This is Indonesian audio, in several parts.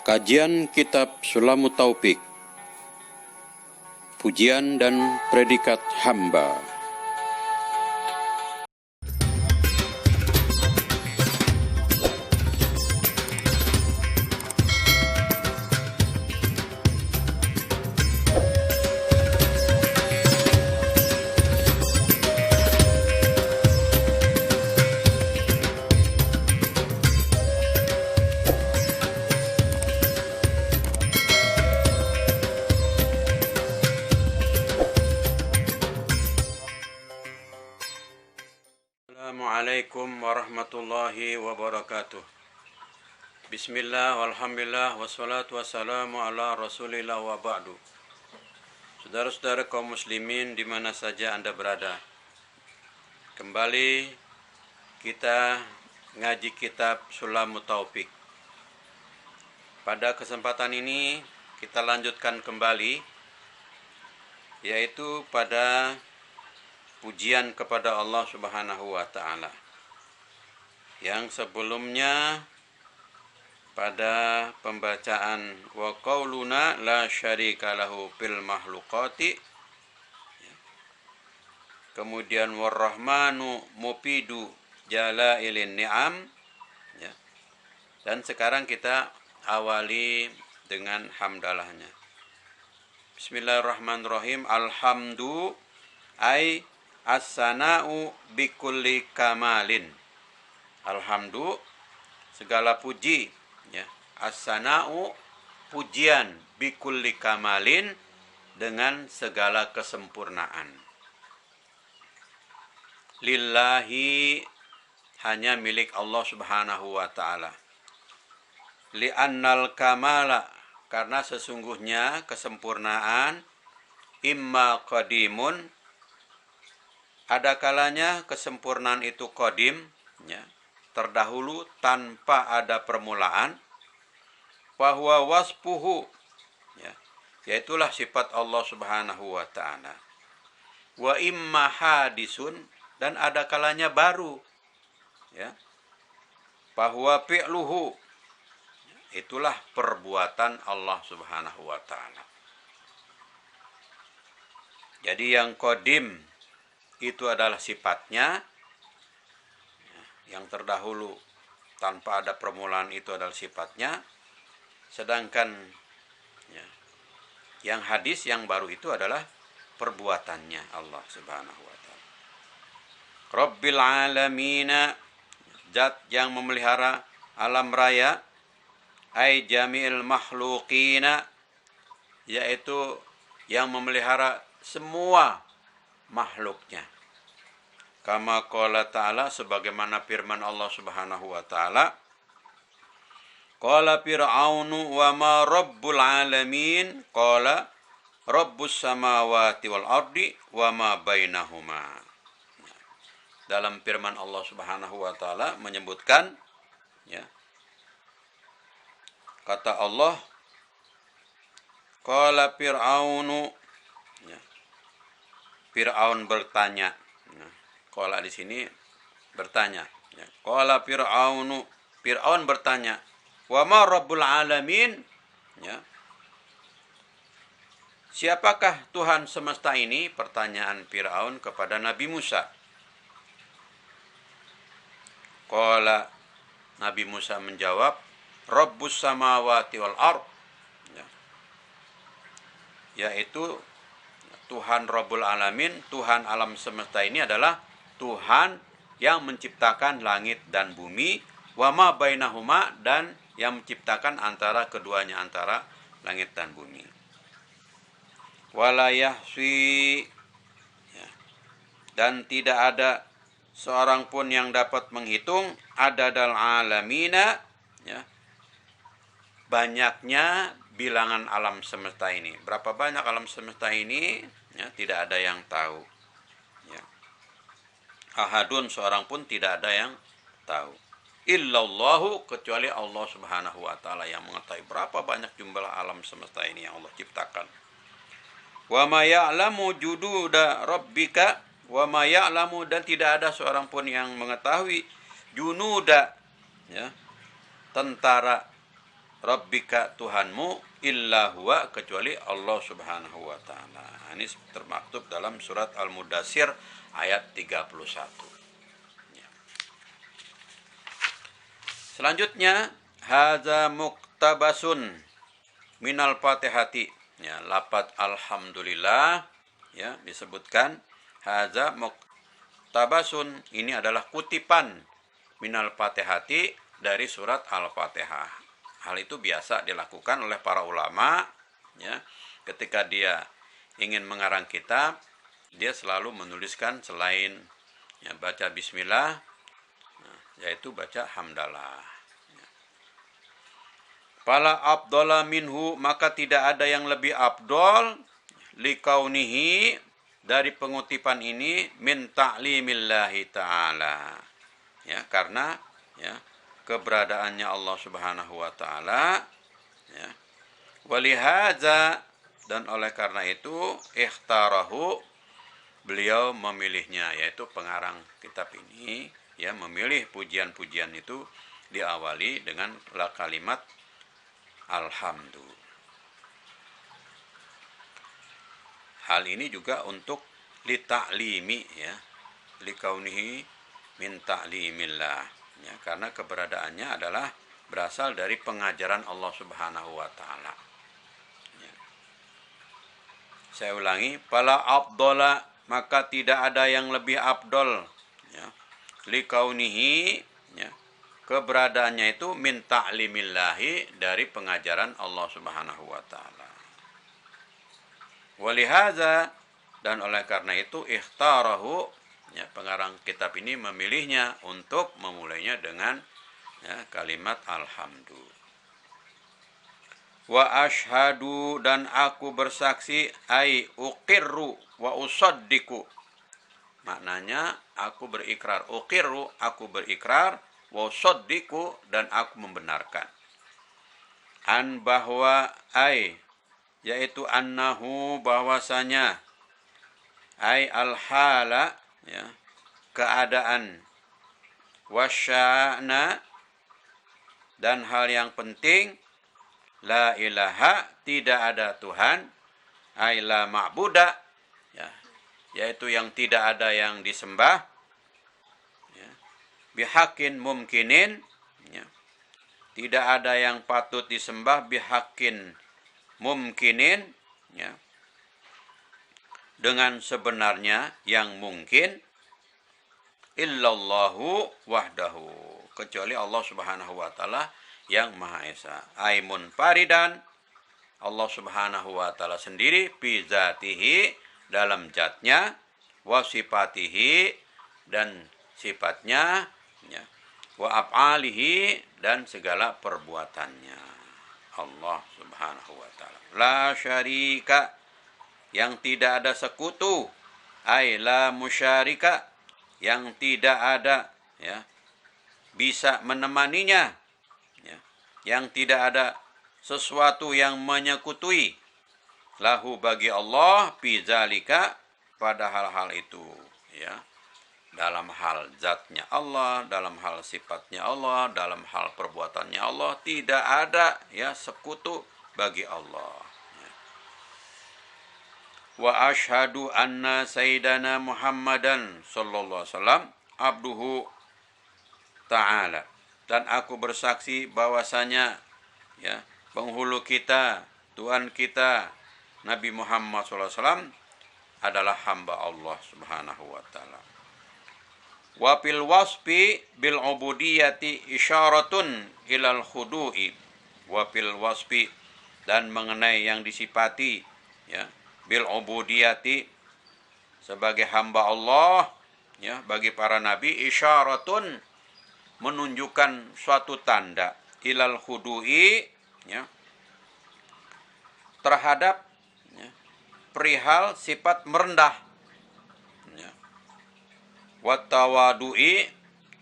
Kajian Kitab Sulamut Taufik. Pujian dan predikat hamba. Assalamualaikum warahmatullahi wabarakatuh. Bismillah, walhamdulillah, wassalatu wassalamu ala rasulillah wa ba'du. Saudara-saudara kaum muslimin di mana saja Anda berada, kembali kita ngaji kitab Sulamut Taufik. Pada kesempatan ini kita lanjutkan kembali, yaitu pada pujian kepada Allah Subhanahu wa Ta'ala. Yang sebelumnya pada pembacaan wa qauluna la syarika lahu fil makhluqati, kemudian warrahmanu mufidu jalailin ni'am, dan sekarang kita awali dengan hamdalahnya. Bismillahirrahmanirrahim. Alhamdu ay as-sana'u bikulli kamalin. Alhamdu, segala puji, ya. As-sana'u, pujian, bikulli kamalin, dengan segala kesempurnaan. Lillahi, hanya milik Allah Subhanahu wa Ta'ala. Li'annal kamala, karena sesungguhnya kesempurnaan, imma qadimun, ada kalanya kesempurnaan itu qadim, ya, terdahulu tanpa ada permulaan. Fahuwa waspuhu, ya, yaitulah sifat Allah Subhanahu wa Ta'ala. Wa imma hadisun, dan ada kalanya baru, ya. Fahuwa fi'luhu, itulah perbuatan Allah Subhanahu wa Ta'ala. Jadi yang qadim itu adalah sifatnya, yang terdahulu tanpa ada permulaan itu adalah sifatnya, sedangkan ya, yang hadis, yang baru itu adalah perbuatannya Allah Subhanahu wa Ta'ala. Rabbil alamina, zat yang memelihara alam raya, ay jami'il makhluqina, yaitu yang memelihara semua makhluknya. Kama qala ta'ala, sebagaimana firman Allah Subhanahu wa Ta'ala, qala fir'aunu wa ma rabbul alamin, qala rabbus samawati wal ardi wa ma bainahuma. Dalam firman Allah Subhanahu wa Ta'ala menyebutkan, ya, kata Allah, qala fir'aunu, ya, Fir'aun bertanya. Nah, qala di sini bertanya. Ya. Qala Fir'aunu, Fir'aun bertanya, wa ma rabbul alamin, ya. Siapakah Tuhan semesta ini? Pertanyaan Fir'aun kepada Nabi Musa. Qala, Nabi Musa menjawab, Rabbus samawati wal ard, ya, yaitu Tuhan Rabbul Alamin, Tuhan alam semesta ini adalah Tuhan yang menciptakan langit dan bumi, wa ma bainahuma, dan yang menciptakan antara keduanya, antara langit dan bumi. Wala yahsi, ya, dan tidak ada seorang pun yang dapat menghitung adadal alamina, ya, banyaknya bilangan alam semesta ini. Berapa banyak alam semesta ini? Ya, tidak ada yang tahu. Ya. Ahadun, seorang pun tidak ada yang tahu. Illallahu, kecuali Allah Subhanahu wa Ta'ala yang mengetahui berapa banyak jumlah alam semesta ini yang Allah ciptakan. Wa ma ya'lamu jududa rabbika, wa ma ya'lamu, dan tidak ada seorang pun yang mengetahui junuda, ya, tentara rabbika Tuhanmu illa huwa kecuali Allah Subhanahu wa taala. Ini termaktub dalam surat Al-Mudatsir ayat 31. Ya. Selanjutnya hadza muktabasun minal Fatihati. Ya, lafaz alhamdulillah ya disebutkan hadza muktabasun, ini adalah kutipan minal Fatihati dari surat Al-Fatihah. Hal itu biasa dilakukan oleh para ulama ya. Ketika dia ingin mengarang kitab, dia selalu menuliskan selain ya, baca bismillah, yaitu baca hamdalah. Ya. Fala afdala minhu, maka tidak ada yang lebih afdol likaunihi, dari pengutipan ini, min ta'limillahi ta'ala. Ya, karena ya keberadaannya Allah Subhanahu wa taala ya. Walihadza, dan oleh karena itu ikhtarahu, beliau memilihnya, yaitu pengarang kitab ini ya memilih pujian-pujian itu diawali dengan kalimat alhamdu. Hal ini juga untuk li ta'limi ya, li kaunihi min ta'limillah. Ya, karena keberadaannya adalah berasal dari pengajaran Allah Subhanahu wa taala. Ya. Saya ulangi, fala afdala, maka tidak ada yang lebih afdol ya. Likaunihi ya, keberadaannya itu min ta'limillahi, dari pengajaran Allah Subhanahu wa taala. Walihaza, dan oleh karena itu ikhtarahu ya, pengarang kitab ini memilihnya untuk memulainya dengan ya, kalimat alhamdu. Wa ashhadu, dan aku bersaksi, ai uqirru wa usaddiqu. Maknanya aku berikrar, uqirru aku berikrar, wa usaddiqu dan aku membenarkan. An bahwa ai, yaitu annahu bahwasanya, ai al-hala ya, keadaan, wasya'na dan hal yang penting, la ilaha tidak ada Tuhan, ay la ma'buda ya, yaitu yang tidak ada yang disembah ya, bihaqqin mumkinin ya, tidak ada yang patut disembah bihaqqin mumkinin ya, dengan sebenarnya yang mungkin, illallahu wahdahu, kecuali Allah Subhanahu wa taala yang Maha Esa. Aimun faridan, Allah Subhanahu wa taala sendiri, bi zatihi dalam zatnya, wa sifatihi dan sifatnya ya, wa af'alihi dan segala perbuatannya. Allah Subhanahu wa taala la syarika, yang tidak ada sekutu, ay la musyarika, yang tidak ada ya bisa menemaninya ya, yang tidak ada sesuatu yang menyekutui, lahu bagi Allah, bizalika pada hal-hal itu ya, dalam hal zatnya Allah, dalam hal sifatnya Allah, dalam hal perbuatannya Allah, tidak ada ya sekutu bagi Allah. Wa ashhadu anna sayyidana Muhammadan sallallahu alaihi wasallam abduhu ta'ala, dan aku bersaksi bahwasanya ya penghulu kita, Tuhan kita Nabi Muhammad sallallahu alaihi wasallam adalah hamba Allah Subhanahu wa taala. Wa fil wasfi bil ubudiyati isyaratun ilal khudu'i, wa fil wasfi, dan mengenai yang disifati ya bil ubudiyati sebagai hamba Allah ya bagi para nabi, isyaratun menunjukkan suatu tanda, ilal khudu'i ya terhadap ya, perihal sifat merendah ya, wa tawadu'i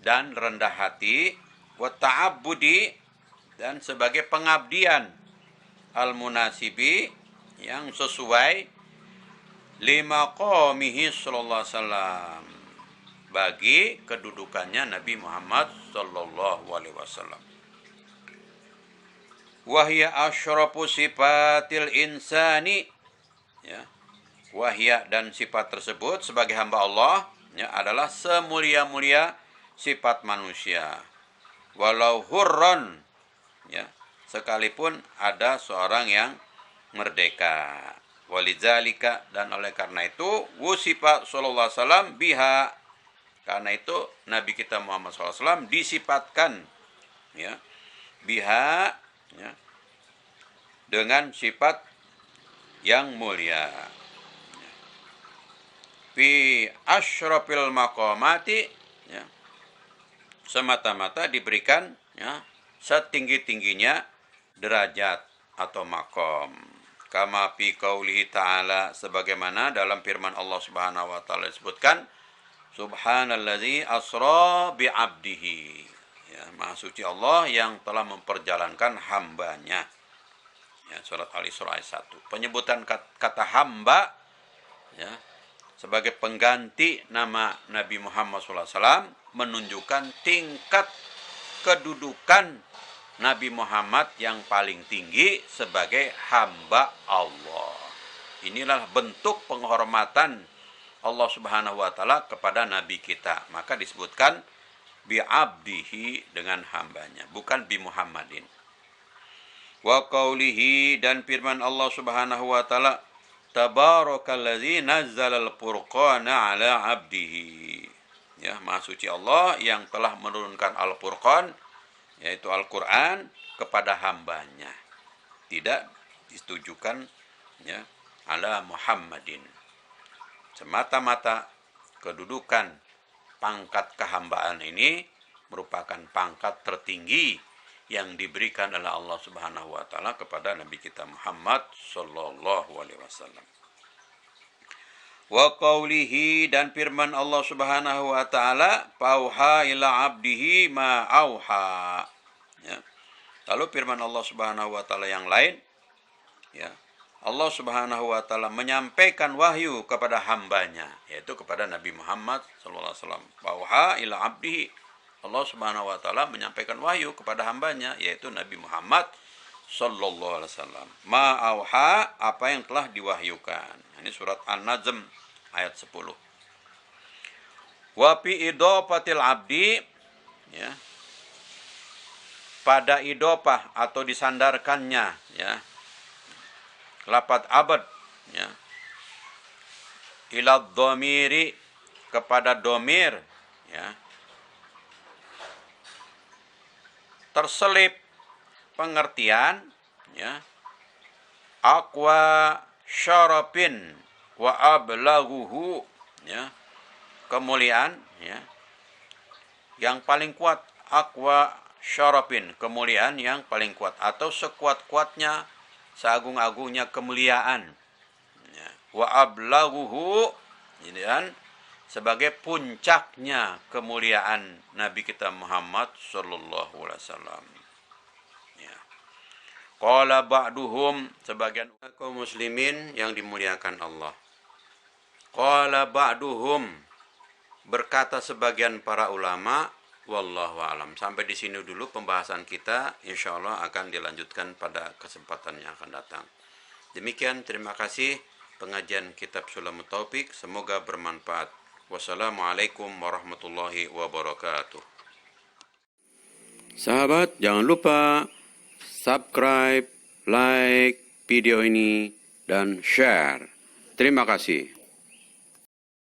dan rendah hati, wa ta'abbudi dan sebagai pengabdian, al munasibi yang sesuai, lima qawmihi sallallahu alaihi wasallam bagi kedudukannya Nabi Muhammad sallallahu alaihi wasallam. Wahya asyrafu sifatil insani, ya. Wahya dan sifat tersebut sebagai hamba Allah, ya, adalah semulia-mulia sifat manusia. Walau hurron, ya, sekalipun ada seorang yang merdeka. Walidzalika, dan oleh karena itu wusifa sallallahu alaihi wasallam biha, karena itu Nabi kita Muhammad sallallahu alaihi wasallam disifatkan, ya, biha, ya, dengan sifat yang mulia. Fi asyrafil maqamati, ya, semata-mata diberikan, ya, setinggi-tingginya derajat atau makom. Kama fi qaulihi ta'ala, sebagaimana dalam firman Allah Subhanahu wa taala disebutkan, subhanallazi asra bi 'abdihi, ya, maha suci Allah yang telah memperjalankan hambanya. Ya, surat Al-Isra ayat 1. Penyebutan kata hamba, ya, sebagai pengganti nama Nabi Muhammad SAW menunjukkan tingkat kedudukan Nabi Muhammad yang paling tinggi sebagai hamba Allah. Inilah bentuk penghormatan Allah Subhanahu wa taala kepada Nabi kita. Maka disebutkan bi abdihi, dengan hambanya, bukan bi Muhammadin. Wa qaulihi, dan firman Allah Subhanahu wa taala, tabarakalladzi nazzalal furqana ala abdihi. Ya, maha suci Allah yang telah menurunkan Al-Furqan, yaitu Al-Quran, kepada hambanya. Tidak ditujukan, ya, ala Muhammadin. Semata-mata kedudukan pangkat kehambaan ini merupakan pangkat tertinggi yang diberikan oleh Allah Subhanahu wa taala kepada Nabi kita Muhammad sallallahu alaihi wasallam. Wa qaulihi, dan firman Allah Subhanahu wa taala, pauha ila abdihi ma auha. Ya. Lalu firman Allah Subhanahu wa taala yang lain, ya, Allah Subhanahu wa taala menyampaikan wahyu kepada hambanya, yaitu kepada Nabi Muhammad sallallahu alaihi wasallam. Pauha ila abdihi, Allah Subhanahu wa taala menyampaikan wahyu kepada hambanya, yaitu Nabi Muhammad sallallahu alaihi wasallam. Ma auha, apa yang telah diwahyukan. Ini surat An-Najm ayat 10. Wa fi idofatil abdi, ya, pada idopah atau disandarkannya, ya, lafadz abad, ya, ila dhamiri, kepada domir, ya, terselip pengertian, ya, aqwa syarafin wa ablaghuhu, ya, kemuliaan, ya, yang paling kuat. Aqwa syarafin, kemuliaan yang paling kuat, atau sekuat-kuatnya, seagung-agungnya kemuliaan, ya. Wa ablaghuhu, dan sebagai puncaknya kemuliaan Nabi kita Muhammad sallallahu alaihi wasallam. Ya. Qala ba'duhum, sebagian kaum muslimin yang dimuliakan Allah. Qala ba'duhum, berkata sebagian para ulama, wallahu alam. Sampai di sini dulu pembahasan kita, insyaallah akan dilanjutkan pada kesempatan yang akan datang. Demikian, terima kasih pengajian kitab Sulamut Taufik, semoga bermanfaat. Wassalamualaikum warahmatullahi wabarakatuh. Sahabat, jangan lupa subscribe, like video ini, dan share. Terima kasih.